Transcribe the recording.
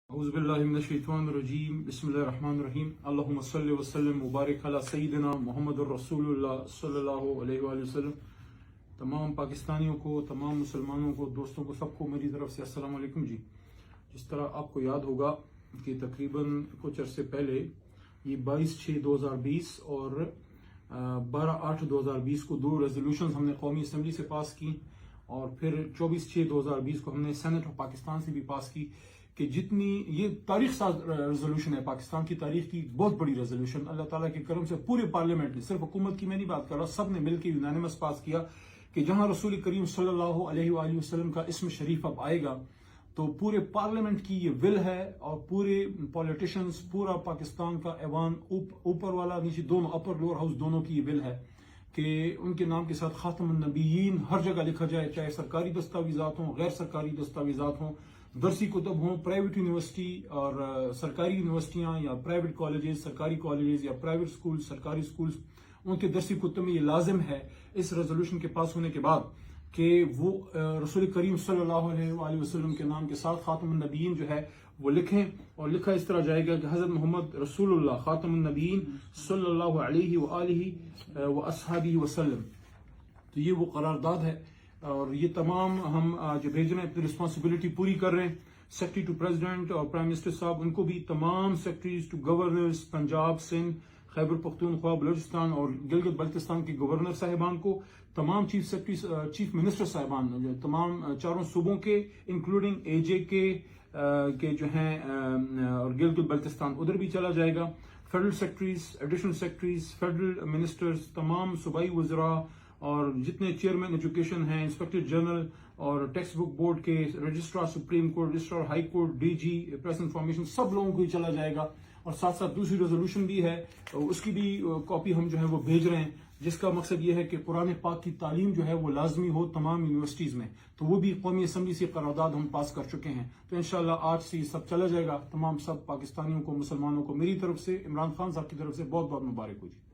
اعوذ باللہ من الشیطان الرجیم بسم اللہ الرحمن الرحیم اللہم صلی وسلم مبارک علی سیدنا محمد الرسول اللہ صلی اللہ علیہ وآلہ وسلم۔ تمام پاکستانیوں کو، تمام مسلمانوں کو، دوستوں کو، سب کو میری طرف سے السلام علیکم جی۔ جس طرح آپ کو یاد ہوگا کہ تقریباً کچھ عرصے پہلے یہ 22/6/2020 اور 12/8/2020 کو دو ریزولوشنز ہم نے قومی اسمبلی سے پاس کی، اور پھر 24/6/2020 کو ہم نے سینٹ آف پاکستان سے بھی پاس کی، کہ جتنی یہ تاریخ ساز ریزولوشن ہے، پاکستان کی تاریخ کی بہت بڑی ریزولوشن، اللہ تعالیٰ کے کرم سے پورے پارلیمنٹ نے، صرف حکومت کی میں نہیں بات کر رہا، سب نے مل کے یونانیمس پاس کیا کہ جہاں رسول کریم صلی اللہ علیہ وآلہ وسلم کا اسم شریف اب آئے گا تو پورے پارلیمنٹ کی یہ ول ہے، اور پورے پولیٹیشنز، پورا پاکستان کا ایوان، اوپر والا نیچے دونوں، اپر لوور ہاؤس دونوں کی یہ ول ہے کہ ان کے نام کے ساتھ خاتم النبیین ہر جگہ لکھا جائے، چاہے سرکاری دستاویزات ہوں، غیر سرکاری دستاویزات ہوں، درسی کتب ہوں، پرائیویٹ یونیورسٹی اور سرکاری یونیورسٹیاں یا پرائیویٹ کالجز، سرکاری کالجز یا پرائیویٹ سکول، سرکاری سکولز، ان کے درسی کتب میں یہ لازم ہے اس ریزولوشن کے پاس ہونے کے بعد کہ وہ رسول کریم صلی اللہ علیہ وآلہ وسلم کے نام کے ساتھ خاتم النبیین جو ہے وہ لکھیں، اور لکھا اس طرح جائے گا کہ حضرت محمد رسول اللہ خاتم النبیین صلی اللہ علیہ وآلہ وآصحابہ وسلم۔ تو یہ وہ قرارداد ہے، اور یہ تمام ہم جو بھیج رہے ہیں اپنی رسپانسبلٹی پوری کر رہے ہیں۔ سیکرٹری ٹو پریزیڈنٹ اور پرائم منسٹر صاحب، ان کو بھی، تمام secretaries to governors Punjab, Sindh, Khyber Pakhtunkhwa, Balochistan اور گلگت بلتستان کے گورنر صاحبان کو، تمام چیف سیکرٹریز، چیف منسٹر صاحبان، جو تمام چاروں صوبوں کے انکلوڈنگ اے جے کے جو ہیں، اور گلگت بلتستان ادھر بھی چلا جائے گا، federal secretaries, additional secretaries, federal ministers, تمام صوبائی وزراء اور جتنے چیئرمین ایجوکیشن ہیں، انسپیکٹر جنرل اور ٹیکسٹ بک بورڈ کے registrar supreme court, registrar high court, D G, press information, سب لوگوں کو ہی چلا جائے گا۔ اور ساتھ ساتھ دوسری ریزولوشن بھی ہے، اس کی بھی کاپی ہم جو ہے وہ بھیج رہے ہیں، جس کا مقصد یہ ہے کہ قرآن پاک کی تعلیم جو ہے وہ لازمی ہو تمام یونیورسٹیز میں۔ تو وہ بھی قومی اسمبلی سے قرارداد ہم پاس کر چکے ہیں، تو انشاءاللہ آج سے یہ سب چلا جائے گا۔ تمام سب پاکستانیوں کو، مسلمانوں کو میری طرف سے، عمران خان صاحب کی طرف سے بہت بہت مبارک ہو جی۔